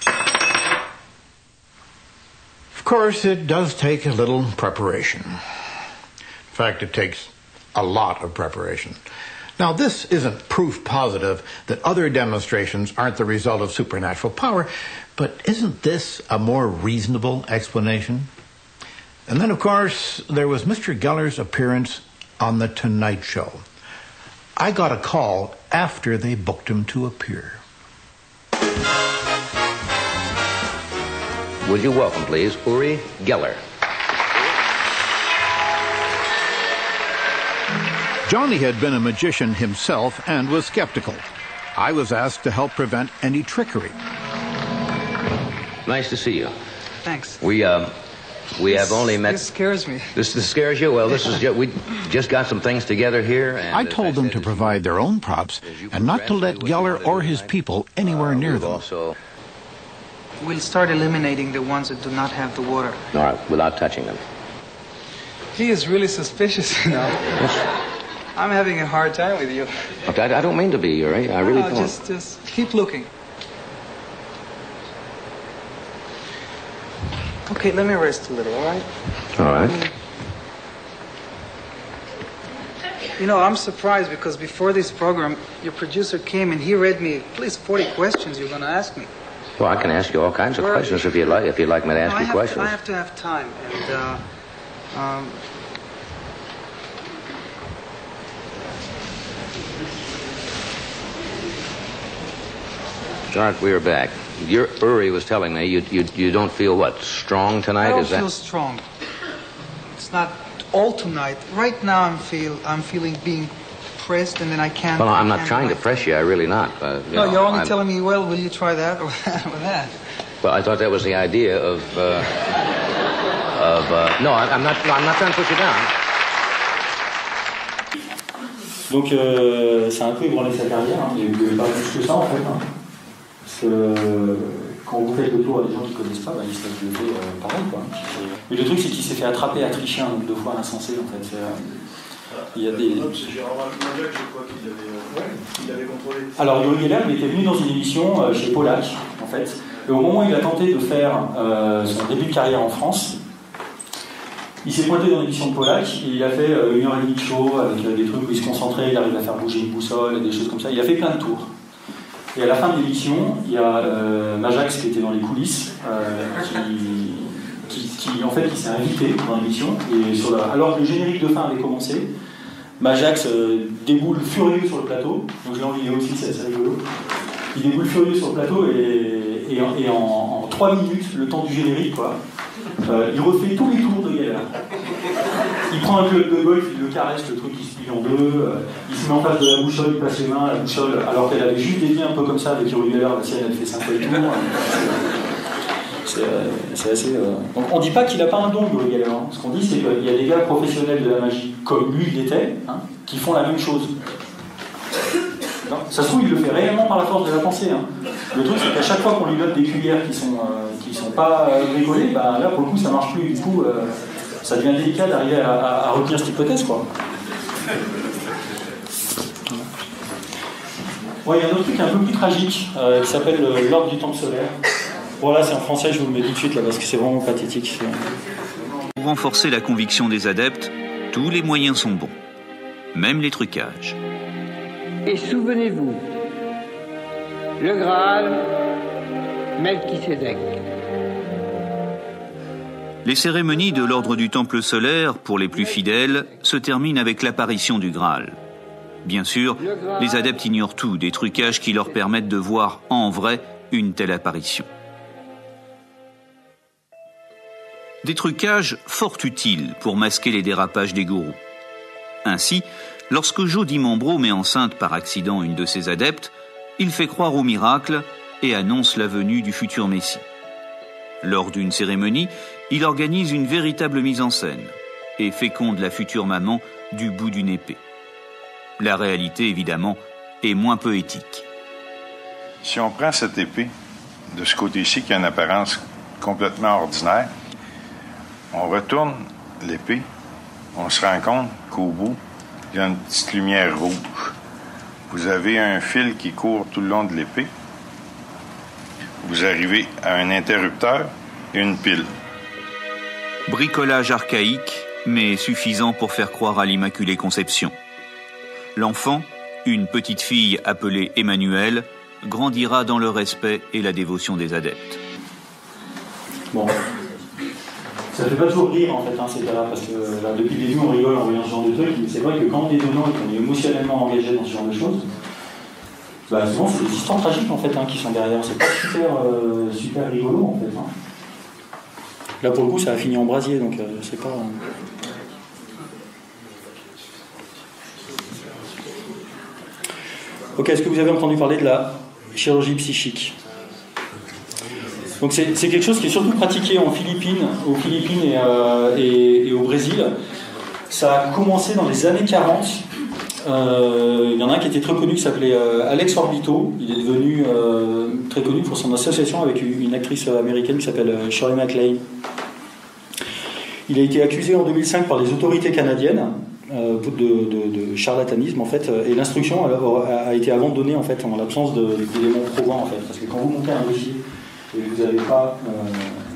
[SPEAKER 4] Of course, it does take a little preparation. In fact, it takes a lot of preparation. Now, this isn't proof positive that other demonstrations aren't the result of supernatural power, but isn't this a more reasonable explanation? And then, of course, there was Mr. Geller's appearance on The Tonight Show. I got a call after they booked him to appear.
[SPEAKER 15] Would you welcome, please, Uri Geller.
[SPEAKER 4] Johnny had been a magician himself and was skeptical. I was asked to help prevent any trickery.
[SPEAKER 15] Nice to see you.
[SPEAKER 14] Thanks.
[SPEAKER 15] We have only met...
[SPEAKER 14] This scares me.
[SPEAKER 15] This scares you? Well, this is we just got some things together here. And
[SPEAKER 4] I told them to provide their own props and not to let Geller or his people anywhere near them.
[SPEAKER 14] We'll start eliminating the ones that do not have the water.
[SPEAKER 15] All right, without touching them.
[SPEAKER 14] He is really suspicious, you know. I'm having a hard time with you.
[SPEAKER 15] Okay, I don't mean to be, Uri. I really don't.
[SPEAKER 14] Just keep looking. Okay, let me rest a little, all right?
[SPEAKER 15] All right.
[SPEAKER 14] You know, I'm surprised because before this program, your producer came and he read me at least 40 questions you're going to ask me.
[SPEAKER 15] Well, I can ask you all kinds of questions if you'd like me to ask you questions.
[SPEAKER 14] I have to have time, and
[SPEAKER 15] Jark, we are back. Uri was telling me you don't feel what, strong tonight?
[SPEAKER 14] I don't
[SPEAKER 15] Is that?
[SPEAKER 14] feel strong. It's not all tonight. Right now, I'm feeling being pressed, and then I can't.
[SPEAKER 15] Well, I'm not trying to press you. I really not.
[SPEAKER 14] No, you're only telling me, well, will you try that or that?
[SPEAKER 15] Well, I thought that was the idea of. No, I'm not trying to put you down.
[SPEAKER 2] Donc c'est un peu ébranlé sa carrière, hein. Il n'y avait pas plus que ça en fait. Hein. Parce que quand vous faites le tour à des gens qui ne connaissent pas, bah, ils se laissent lever pareil. Quoi. Mais le truc c'est qu'il s'est fait attraper à tricher un nombre de fois insensé en fait. Il y a des...
[SPEAKER 10] C'est Gérard Majac, je crois qu'il avait contrôlé.
[SPEAKER 2] Alors Uri Geller, il était venu dans une émission chez Pollack en fait. Et au moment où il a tenté de faire son début de carrière en France, il s'est pointé dans l'émission de Pollack et il a fait 1h30 de show avec des trucs où il se concentrait, il arrive à faire bouger une boussole, des choses comme ça. Il a fait plein de tours. Et à la fin de l'émission, il y a Majax qui était dans les coulisses, qui en fait, il s'est invité dans l'émission. Et alors que le générique de fin avait commencé, Majax déboule furieux sur le plateau, donc je l'ai en vidéo aussi, c'est assez rigolo. Il déboule furieux sur le plateau et en 3 minutes, le temps du générique, quoi, il refait tous les tours de Geller. Il prend un club de golf, il le caresse, le truc il se plie en deux, il se met en face de la boussole, il passe les mains à la boussole, alors qu'elle avait juste dévié un peu comme ça avec Yuri Geller, la sienne elle fait 5 fois les tours. C'est assez. Donc on dit pas qu'il n'a pas un don, Yuri Geller. Hein. Ce qu'on dit, c'est qu'il y a des gars professionnels de la magie, comme lui il était, hein, qui font la même chose. Ça se trouve, il le fait réellement par la force de la pensée. Hein. Le truc, c'est qu'à chaque fois qu'on lui donne des cuillères qui sont pas bricolées, bah, là, pour le coup, ça marche plus. Du coup, ça devient délicat d'arriver à retenir cette hypothèse, quoi. Bon, il y a un autre truc un peu plus tragique qui s'appelle l'ordre du temple solaire. Voilà, c'est en français, je vous le mets tout de suite là parce que c'est vraiment pathétique.
[SPEAKER 16] Pour renforcer la conviction des adeptes, tous les moyens sont bons, même les trucages.
[SPEAKER 17] Et souvenez-vous, le Graal, Melchisédek.
[SPEAKER 16] Les cérémonies de l'ordre du Temple solaire, pour les plus fidèles, se terminent avec l'apparition du Graal. Bien sûr, les adeptes ignorent tout des trucages qui leur permettent de voir en vrai une telle apparition. Des trucages fort utiles pour masquer les dérapages des gourous. Ainsi, lorsque Joe Dimambro met enceinte par accident une de ses adeptes, il fait croire au miracle et annonce la venue du futur Messie. Lors d'une cérémonie, il organise une véritable mise en scène et féconde la future maman du bout d'une épée. La réalité, évidemment, est moins poétique.
[SPEAKER 18] Si on prend cette épée, de ce côté-ci, qui a une apparence complètement ordinaire, on retourne l'épée, on se rend compte qu'au bout, il y a une petite lumière rouge. Vous avez un fil qui court tout le long de l'épée. Vous arrivez à un interrupteur et une pile.
[SPEAKER 16] Bricolage archaïque, mais suffisant pour faire croire à l'Immaculée Conception. L'enfant, une petite fille appelée Emmanuel, grandira dans le respect et la dévotion des adeptes.
[SPEAKER 2] Bon. Ça fait pas toujours rire en fait, hein, ces cas-là, parce que là, depuis le début on rigole en voyant ce genre de trucs, mais c'est vrai que quand on est donnant et qu'on est émotionnellement engagé dans ce genre de choses, bah, souvent c'est des histoires tragiques en fait, hein, qui sont derrière, c'est pas super rigolo en fait. Hein. Là pour le coup ça a fini en brasier, donc c'est pas... Ok, est-ce que vous avez entendu parler de la chirurgie psychique ? Donc c'est quelque chose qui est surtout pratiqué aux Philippines et au Brésil. Ça a commencé dans les années 40. Il y en a un qui était très connu qui s'appelait Alex Orbito. Il est devenu très connu pour son association avec une actrice américaine qui s'appelle Shirley MacLaine. Il a été accusé en 2005 par les autorités canadiennes de charlatanisme en fait, et l'instruction a été abandonnée en fait en l'absence d'éléments probants en fait, parce que quand vous montez un dossier et que vous n'avez pas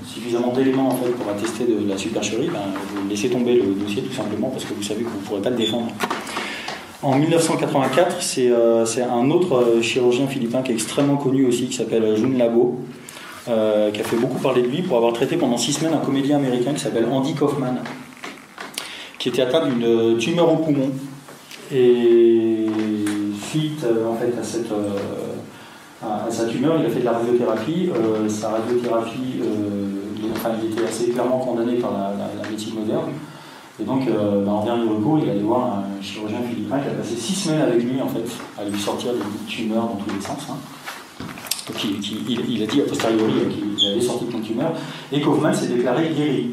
[SPEAKER 2] suffisamment d'éléments en fait, pour attester de la supercherie, ben, vous laissez tomber le dossier tout simplement parce que vous savez que vous ne pourrez pas le défendre. En 1984, c'est un autre chirurgien philippin qui est extrêmement connu aussi, qui s'appelle Jun Labo, qui a fait beaucoup parler de lui pour avoir traité pendant 6 semaines un comédien américain qui s'appelle Andy Kaufman, qui était atteint d'une tumeur au poumon. Et suite en fait, à sa tumeur, il a fait de la radiothérapie. Sa radiothérapie, il était assez clairement condamné par la médecine moderne. Et donc, en dernier recours, il allait voir un chirurgien philippin qui a passé 6 semaines avec lui, en fait, à lui sortir des tumeurs dans tous les sens. Hein. Donc, il a dit a posteriori qu'il avait sorti une tumeur. Et Kaufman s'est déclaré guéri.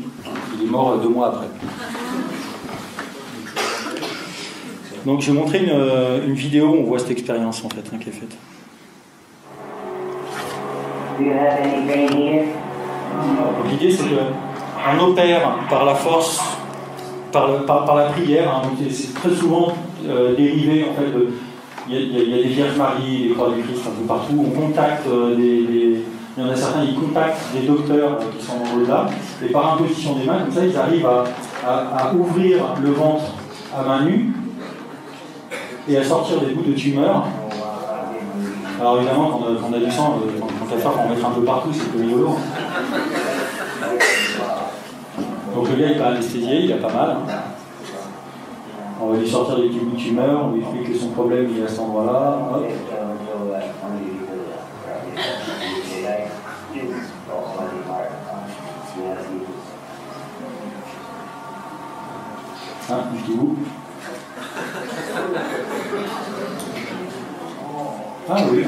[SPEAKER 2] Il est mort 2 mois après. Donc, je vais montrer une vidéo où on voit cette expérience, en fait, hein, qui est faite. L'idée, c'est qu'on opère par la force, par la prière. Hein, donc c'est très souvent dérivé, en fait, il y a des Vierges Marie, des Croix du Christ un peu partout. On contacte il y en a certains, ils contactent des docteurs qui sont au-delà, et par imposition des mains, comme ça, ils arrivent à ouvrir le ventre à main nue et à sortir des bouts de tumeur. Alors évidemment, quand on a du sang, quand on va en mettre un peu partout, c'est plus rigolo. Donc le gars, il n'est pas anesthésié, il a pas mal. On va lui sortir des petits bouts de tumeur, on lui explique que son problème il est à cet endroit-là. Hop. Ah, un petit bout. Ah oui.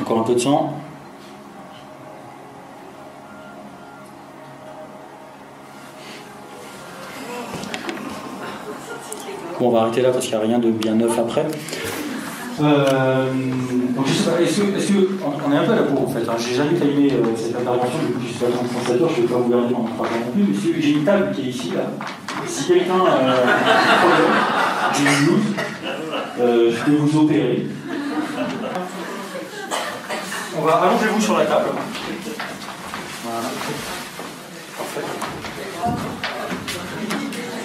[SPEAKER 2] Encore un peu de sang. Bon, on va arrêter là parce qu'il n'y a rien de bien neuf après. Donc je sais pas, est-ce que on est un peu à la bourre en fait, hein. J'ai jamais timé cette intervention, du coup je suis pas transportateur, je ne vais pas vous garder pendant 3 ans non plus, mais j'ai une table qui est ici là. Si quelqu'un a un problème, j'ai une blouse, je vais vous opérer. On va allongez-vous sur la table. Voilà. Parfait.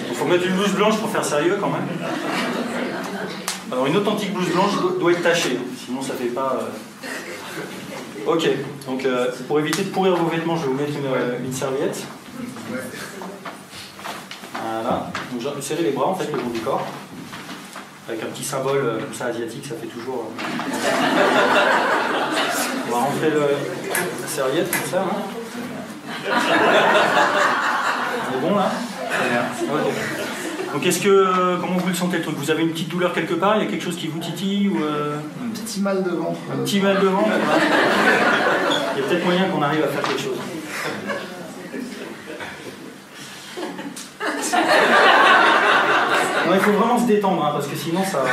[SPEAKER 2] Il faut mettre une blouse blanche pour faire sérieux quand même. Alors une authentique blouse blanche doit être tachée, sinon ça fait pas... Ok, donc pour éviter de pourrir vos vêtements, je vais vous mettre une serviette. Voilà, donc j'ai serré les bras en fait le long du corps. Avec un petit symbole comme ça asiatique, ça fait toujours... On va rentrer la serviette comme ça. Hein. C'est bon là? Ok. Donc comment vous le sentez le truc? Vous avez une petite douleur quelque part? Il y a quelque chose qui vous titille ou
[SPEAKER 13] Un petit mal de ventre.
[SPEAKER 2] Un petit mal de ventre? Il y a peut-être moyen qu'on arrive à faire quelque chose. Non, il faut vraiment se détendre, hein, parce que sinon ça...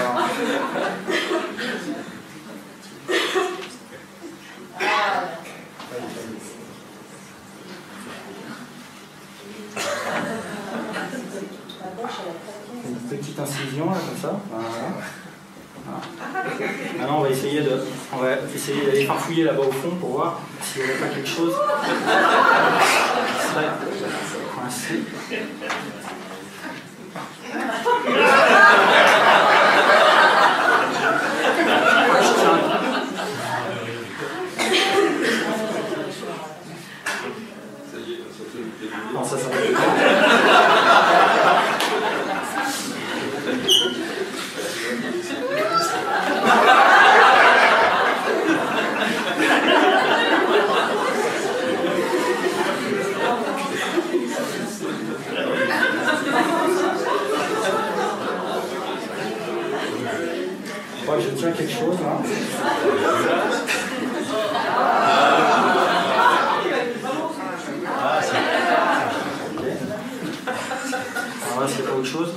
[SPEAKER 2] Une petite incision là comme ça. Voilà. Maintenant on va essayer d'aller farfouiller là-bas au fond pour voir s'il n'y avait pas quelque chose qui serait coincé. Non, ça va. Je tiens quelque chose là. Alors là, c'est pas autre chose.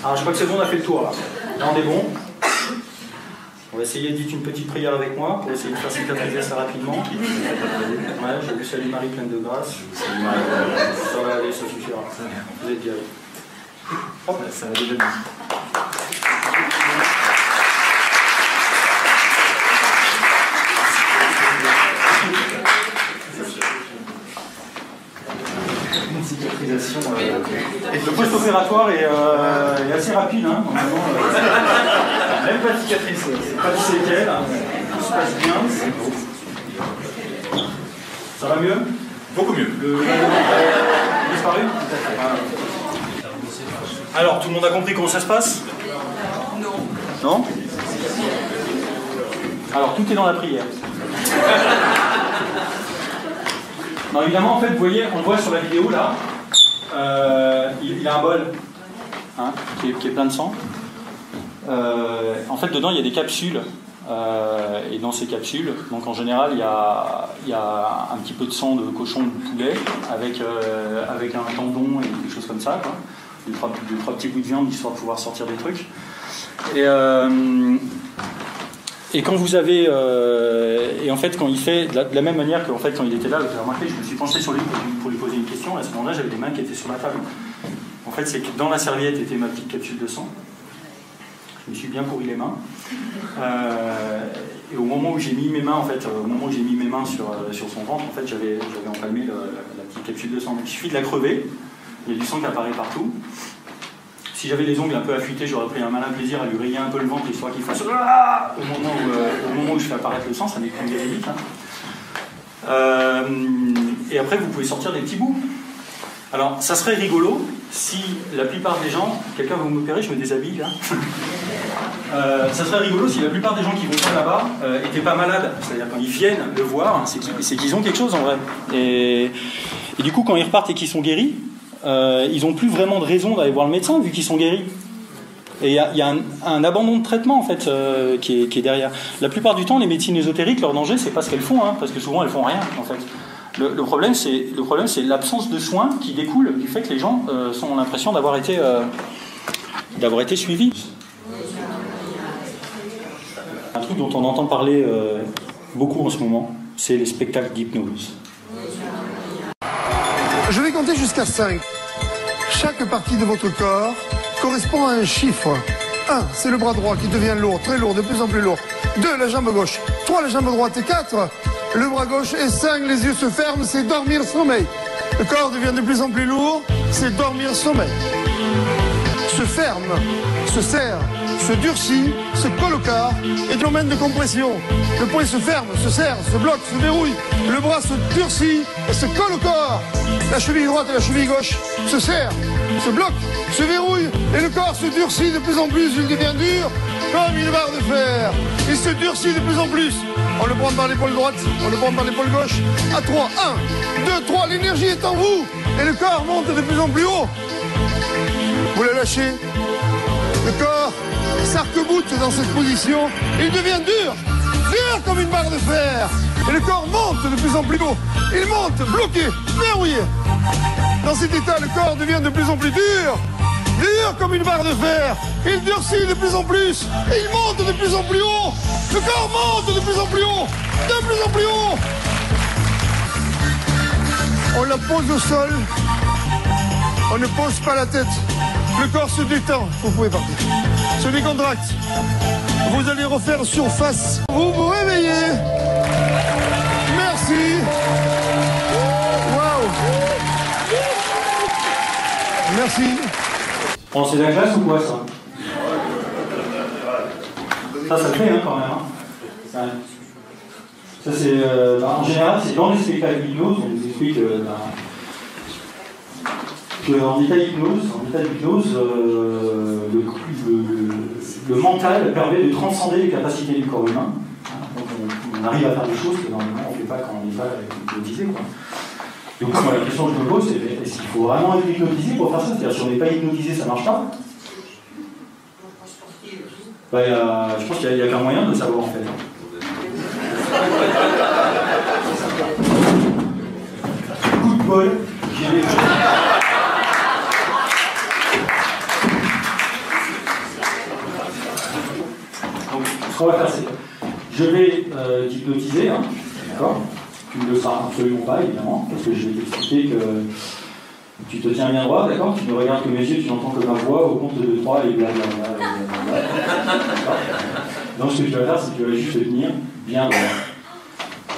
[SPEAKER 2] Alors je crois que c'est bon, on a fait le tour là. Là on est bon. On va essayer de dire une petite prière avec moi pour essayer de faire cicatriser ça rapidement. Ouais, j'ai vu Salut Marie pleine de grâce. Ça va aller, ça suffira. Vous êtes guéris. Hop, ça va déjà bien. Une cicatrisation. Et le post-opératoire est assez rapide, hein, normalement. Même pas de cicatrice, c'est pas de séquelles, tout se passe bien. Ça va mieux? Beaucoup mieux. Le disparu? Alors, tout le monde a compris comment ça se passe? Non. Non? Alors, tout est dans la prière. Non, évidemment, en fait, vous voyez, on le voit sur la vidéo là, il a un bol hein, qui est plein de sang. En fait, dedans, il y a des capsules. Et dans ces capsules, donc en général, il y a un petit peu de sang de cochon ou de poulet avec un tendon et des choses comme ça, quoi. Deux, trois petits bouts de viande histoire de pouvoir sortir des trucs. Et quand vous avez... et en fait, quand il fait... De la même manière qu'en fait, quand il était là, vous avez remarqué, je me suis penché sur lui pour lui poser une question. À ce moment-là, j'avais des mains qui étaient sur la table. En fait, c'est que dans la serviette était ma petite capsule de sang. Je me suis bien pourri les mains. Et au moment où j'ai mis mes mains, en fait, sur son ventre, en fait, j'avais empalmé la petite capsule de sang. Donc, il suffit de la crever. il y a du sang qui apparaît partout. Si j'avais les ongles un peu affûtés, j'aurais pris un malin plaisir à lui rayer un peu le ventre, histoire qu'il fasse ah au moment où je fais apparaître le sang, ça m'écrit vite. Et après, vous pouvez sortir des petits bouts. Alors, ça serait rigolo si la plupart des gens... Quelqu'un va m'opérer, je me déshabille là. Ça serait rigolo si la plupart des gens qui vont pas là-bas étaient pas malades. C'est-à-dire quand ils viennent le voir, c'est qu'ils ont quelque chose en vrai. Et du coup, quand ils repartent et qu'ils sont guéris, ils n'ont plus vraiment de raison d'aller voir le médecin vu qu'ils sont guéris. Et il y a un abandon de traitement en fait qui est derrière. La plupart du temps, les médecines ésotériques, leur danger, c'est pas ce qu'elles font, hein, parce que souvent elles font rien en fait. Le problème, c'est l'absence de soins qui découle du fait que les gens ont l'impression d'avoir été suivis. Un truc dont on entend parler beaucoup en ce moment, c'est les spectacles d'hypnose.
[SPEAKER 19] Je vais compter jusqu'à 5. Chaque partie de votre corps correspond à un chiffre. 1, c'est le bras droit qui devient lourd, très lourd, de plus en plus lourd. 2, la jambe gauche. 3, la jambe droite. Et 4, le bras gauche. Et 5, les yeux se ferment, c'est dormir, sommeil. Le corps devient de plus en plus lourd, c'est dormir, sommeil. Se ferme, se serre, se durcit, se colle au corps et phénomène de compression. Le poing se ferme, se serre, se bloque, se verrouille. Le bras se durcit et se colle au corps. La cheville droite et la cheville gauche se serrent, se bloquent, se verrouillent et le corps se durcit de plus en plus. Il devient dur comme une barre de fer. Il se durcit de plus en plus. On le prend par l'épaule droite, on le prend par l'épaule gauche. À 3, 1, 2, 3, l'énergie est en vous et le corps monte de plus en plus haut. Vous le lâchez. Le corps s'arc-boute dans cette position. Il devient dur, dur comme une barre de fer. Et le corps monte de plus en plus haut. Il monte, bloqué, verrouillé. Dans cet état, le corps devient de plus en plus dur, dur comme une barre de fer. Il durcit de plus en plus. Et il monte de plus en plus haut. Le corps monte de plus en plus haut, de plus en plus haut. On la pose au sol. On ne pose pas la tête. Le corps se détend. Vous pouvez partir. Se décontracte. Vous allez refaire surface. Vous vous réveillez. Merci. Waouh. Merci.
[SPEAKER 2] Bon, c'est la classe ou quoi ça? Ça le fait hein, quand même. Hein. Ça c'est, en général, c'est dans les spectacles d'hypnose, on nous explique qu'en état d'hypnose, le mental permet de transcender les capacités du corps humain. Donc on arrive à faire des choses que normalement on ne fait pas quand on n'est pas hypnotisé. Donc moi, la question que je me pose, c'est est-ce qu'il faut vraiment être hypnotisé pour faire ça? C'est-à-dire si on n'est pas hypnotisé, ça ne marche pas? Je pense qu'il n'y a qu'un moyen de le savoir en fait. Coup de bol, j'ai les... Donc ce qu'on va faire, c'est je vais t'hypnotiser, hein, d'accord? Tu ne le feras absolument pas évidemment, parce que je vais t'expliquer que tu te tiens bien droit, d'accord? Tu ne regardes que mes yeux, tu n'entends que ma voix, au compte de 3 et blablabla. Donc ce que tu vas faire, c'est que tu vas juste te tenir bien droit.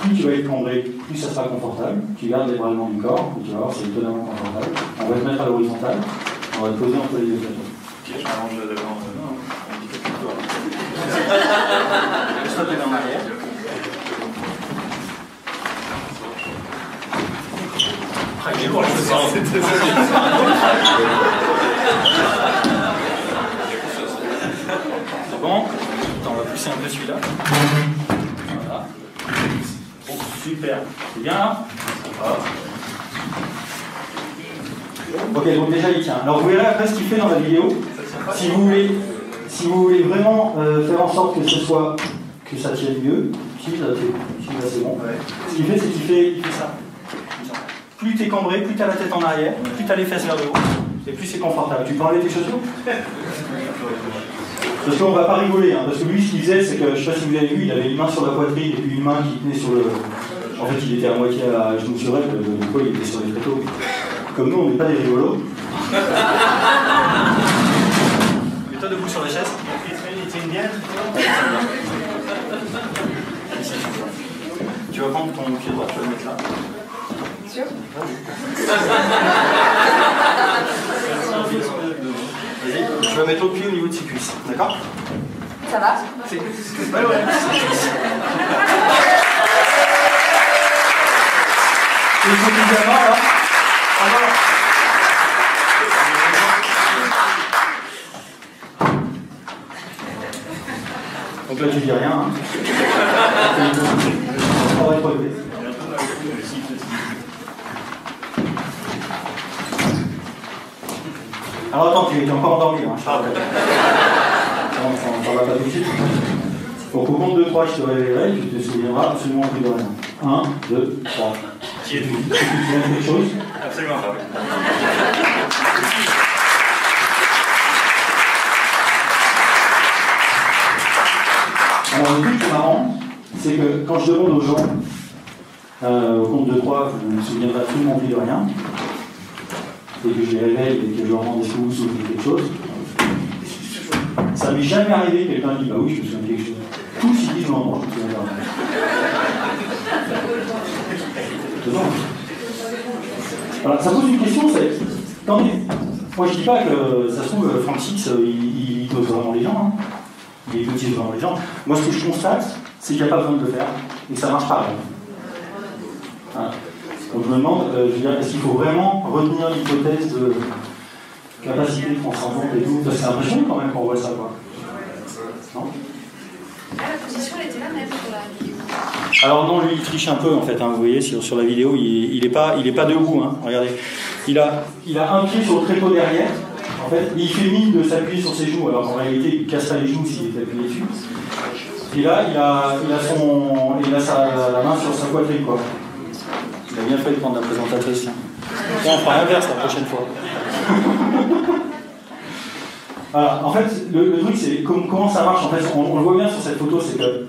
[SPEAKER 2] Plus tu vas être cambré, plus ça sera confortable. Tu gardes les bras le long du corps, et tu vas voir, c'est étonnamment confortable. On va te mettre à l'horizontale, on va te poser entre les deux plateaux.
[SPEAKER 10] Ok, je m'arrange devant.
[SPEAKER 2] Laisse-toi tes mains en arrière. Ah, il est lourd, je sais pas. C'est bon? Attends, on va pousser un peu celui-là. Voilà. Oh, super. C'est bien là? Ok, donc déjà il tient. Alors vous verrez après ce qu'il fait dans la vidéo. Si vous voulez vraiment faire en sorte que ça tienne mieux, si là c'est bon. Ce qu'il fait, c'est qu'il fait ça. Plus t'es cambré, plus t'as la tête en arrière, plus t'as les fesses vers le haut, et plus c'est confortable. Tu peux enlever tes chaussures? Parce qu'on va pas rigoler, hein, parce que lui ce qu'il faisait, c'est que, je sais pas si vous avez vu, il avait une main sur la poitrine et puis une main qui tenait sur le... En fait il était à moitié à genoux sur elle, le poids il était sur les tréteaux. Comme nous on n'est pas des rigolos. Mets-toi debout sur la chaise. Il tient bien. Tu vas prendre ton pied droit, tu vas le mettre là. Sûr? Tu vas mettre l'autre pied au niveau de ses cuisses, d'accord?
[SPEAKER 20] Ça va?
[SPEAKER 2] Ouais, ouais. Et je vous dis avant, là. Donc là, tu dis rien. Hein. On va être relevé. Alors attends, tu es encore endormi, hein, je parle. On va pas tout de suite. Donc au compte de 3, je te réveillerai, tu te souviendras absolument plus de rien. 1, 2, 3. Tu te souviens de quelque chose?
[SPEAKER 10] Absolument pas.
[SPEAKER 2] Alors le truc qui est marrant, c'est que quand je demande aux gens, au compte de 3, vous ne vous souviendrez absolument plus de rien, et que je les réveille et que je leur demande est-ce que vous vous souvenez de quelque chose, ça m'est jamais arrivé que quelqu'un dit bah oui, je me souviens de quelque chose. Tous ils disent non, je me souviens de rien. Voilà, ça pose une question, c'est. Attendez, moi je dis pas que ça se trouve, Francis, il dose vraiment les gens, hein. Il hypnotise vraiment les gens. Moi ce que je constate, c'est qu'il n'y a pas besoin de le faire, et que ça marche pareil. Voilà. Donc je me demande, est-ce qu'il faut vraiment retenir l'hypothèse de capacité transcendante et tout? Parce que c'est impressionnant quand même qu'on voit ça, quoi. Non?
[SPEAKER 20] La position, elle était là même sur la vidéo.
[SPEAKER 2] Alors non, lui il triche un peu en fait, hein, vous voyez, sur la vidéo, il est pas debout, hein, regardez. Il a un pied sur le tréteau derrière, en fait, il fait mine de s'appuyer sur ses genoux, alors qu'en réalité il casse pas les genoux s'il est appuyé dessus. Et là, il a la main sur sa poitrine, quoi. Il a bien fait de prendre la présentatrice. Là. Bon, on fera l'inverse la prochaine fois. Voilà, en fait, le truc, c'est comment ça marche. En fait, on le voit bien sur cette photo, c'est que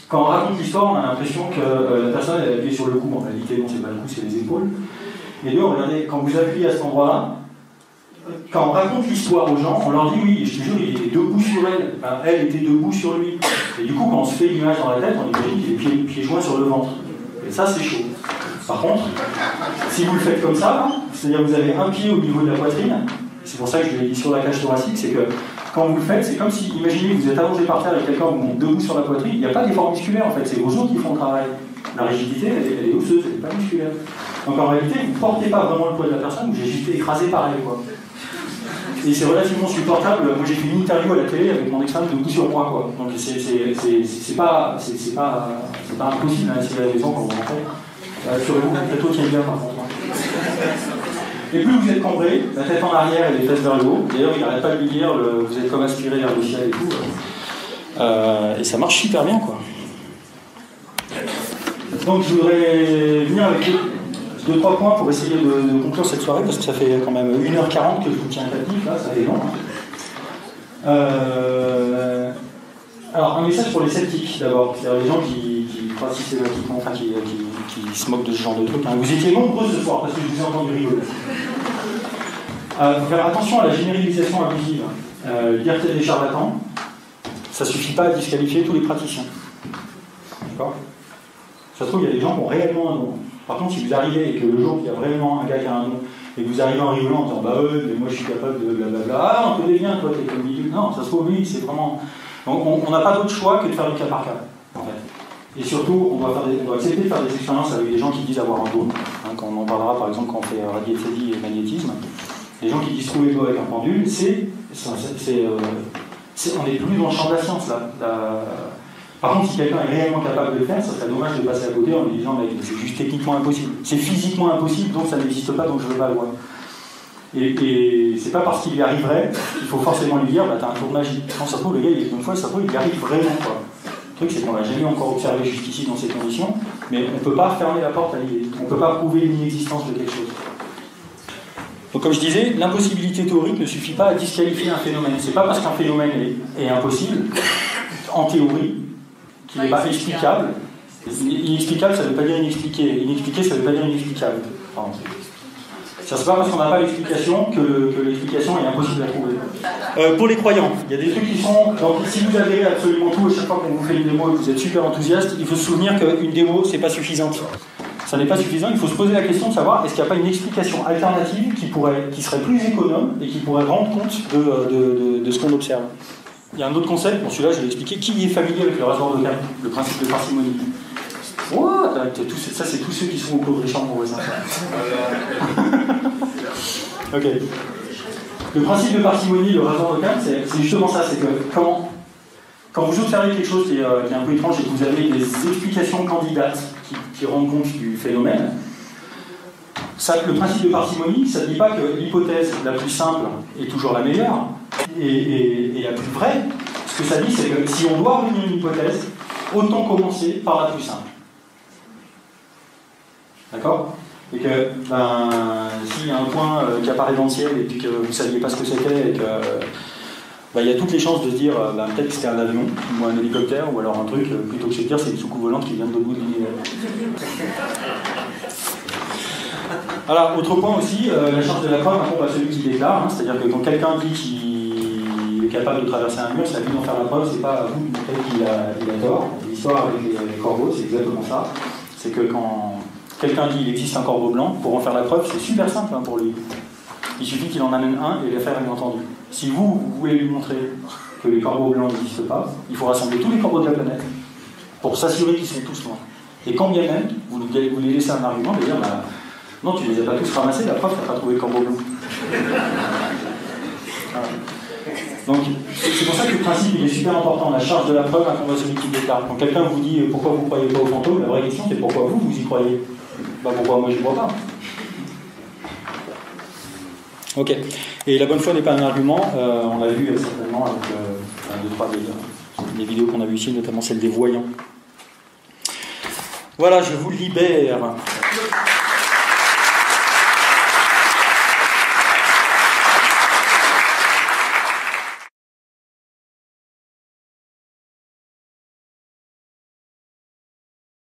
[SPEAKER 2] quand on raconte l'histoire, on a l'impression que la personne elle est appuyée sur le cou. En réalité, non, c'est pas le cou, c'est les épaules. Et deux, regardez, quand vous appuyez à cet endroit-là, quand on raconte l'histoire aux gens, on leur dit oui, je te jure, il était debout sur elle. Enfin, elle était debout sur lui. Et du coup, quand on se fait l'image dans la tête, on imagine qu'il est pieds joints sur le ventre. Et ça, c'est chaud. Par contre, si vous le faites comme ça, c'est-à-dire que vous avez un pied au niveau de la poitrine, c'est pour ça que je l'ai dit sur la cage thoracique, c'est que quand vous le faites, c'est comme si, imaginez que vous êtes allongé par terre avec quelqu'un, vous montez debout sur la poitrine, il n'y a pas d'effort musculaire en fait, c'est vos os qui font le travail. La rigidité, elle est osseuse, elle n'est pas musculaire. Donc en réalité, vous ne portez pas vraiment le poids de la personne, vous êtes juste écrasé par elle, quoi. Et c'est relativement supportable. Moi j'ai fait une interview à la télé avec mon ex-femme debout sur moi, quoi. Donc c'est pas impossible à essayer à la maison quand vous rentrez. Sur le plateau tient bien par contre. Et plus vous êtes cambré, la tête en arrière et les fesses vers le haut, d'ailleurs il n'arrête pas de lui dire, vous êtes comme aspiré vers le ciel et tout, et ça marche super bien, quoi. Donc je voudrais venir avec 2-3 points pour essayer de conclure cette soirée, parce que ça fait quand même 1h40 que je vous tiens captif, là, ça fait long. Alors un message pour les sceptiques d'abord, c'est-à-dire les gens qui croient systématiquement, enfin qui se moquent de ce genre de trucs. Hein. Vous étiez nombreux ce soir parce que je vous ai entendu rigoler. Faire attention à la généralisation abusive. Dire qu'il y a des charlatans, ça ne suffit pas à disqualifier tous les praticiens. D'accord? Ça se trouve, il y a des gens qui ont réellement un don. Par contre, si vous arrivez et que le jour il y a vraiment un gars qui a un don, et que vous arrivez en rigolant en disant bah mais moi je suis capable de blablabla, ah on connaît bien, toi t'es comme bidule. Non, ça se trouve, oui, c'est vraiment. On n'a pas d'autre choix que de faire du cas par cas, en fait. Et surtout, on doit accepter de faire des expériences avec des gens qui disent avoir un don. Hein, quand on en parlera, par exemple, quand on fait radiesthésie et magnétisme, les gens qui disent trouver le dos avec un pendule, on n'est plus dans le champ de la science, là. Par contre, si quelqu'un est réellement capable de le faire, ça serait dommage de passer à côté en lui disant mais c'est juste techniquement impossible. C'est physiquement impossible, donc ça n'existe pas, donc je ne veux pas le voir. Et c'est pas parce qu'il y arriverait qu'il faut forcément lui dire bah t'as un tour de magie. Quand ça se trouve, le gars, une fois, ça se trouve, il y arrive vraiment, quoi. Le truc, c'est qu'on l'a jamais encore observé jusqu'ici dans ces conditions, mais on ne peut pas fermer la porte à l'idée. On ne peut pas prouver l'inexistence de quelque chose. Donc comme je disais, l'impossibilité théorique ne suffit pas à disqualifier un phénomène. C'est pas parce qu'un phénomène est impossible, en théorie, qu'il n'est pas explicable. Inexplicable, ça ne veut pas dire inexpliqué. Inexpliqué, ça ne veut pas dire inexplicable. Pardon. C'est pas parce qu'on n'a pas l'explication que l'explication est impossible à trouver. Pour les croyants, il y a des trucs qui sont... Donc, si vous avez absolument tout, à chaque fois qu'on vous fait une démo et que vous êtes super enthousiaste, il faut se souvenir qu'une démo, c'est pas suffisante. Ça n'est pas suffisant, il faut se poser la question de savoir est-ce qu'il n'y a pas une explication alternative qui serait plus économe et qui pourrait rendre compte de ce qu'on observe. Il y a un autre concept, bon celui-là je vais l'expliquer, qui est familier avec le rasoir d'Occam, le principe de parcimonie. What? Ça c'est tous ceux qui sont au Claude Richard pour ça. Ok. Le principe de parcimonie, le rasoir d'Occam, c'est justement ça, c'est que quand vous observez quelque chose qui est un peu étrange et que vous avez des explications candidates qui rendent compte du phénomène, le principe de parcimonie, ça ne dit pas que l'hypothèse la plus simple est toujours la meilleure et la plus vraie. Ce que ça dit, c'est que si on doit retenir une hypothèse, autant commencer par la plus simple. D'accord? Et que s'il y a un point qui apparaît dans le ciel et puis que vous ne saviez pas ce que c'était et que il y a toutes les chances de se dire peut-être que c'était un avion ou un hélicoptère ou alors un truc, plutôt que de se dire c'est une soucoupe volante qui vient de l'autre bout de l'univers. Alors, autre point aussi, la charge de la preuve incombe à celui qui déclare, c'est-à-dire que quand quelqu'un dit qu'il est capable de traverser un mur, c'est à lui d'en faire la preuve, c'est pas à vous de montrer qu'il a tort. L'histoire avec les corbeaux, c'est exactement ça. C'est que quand quelqu'un dit qu'il existe un corbeau blanc, pour en faire la preuve, c'est super simple pour lui. Il suffit qu'il en amène un et l'affaire est entendue. Si vous voulez lui montrer que les corbeaux blancs n'existent pas, il faut rassembler tous les corbeaux de la planète pour s'assurer qu'ils sont tous noirs. Et quand bien même, vous lui laissez un argument de dire non, tu ne les as pas tous ramassés, la preuve, tu n'as pas trouvé le corbeau blanc. Voilà. Donc, c'est pour ça que le principe il est super important. La charge de la preuve incombe à celui qui déclare. Quand quelqu'un vous dit pourquoi vous ne croyez pas aux fantômes, la vraie question c'est pourquoi vous y croyez. Pourquoi moi je n'y crois pas. Ok. Et la bonne foi n'est pas un argument. On l'a vu certainement avec deux, trois des vidéos qu'on a vues ici, notamment celle des voyants. Voilà, je vous libère.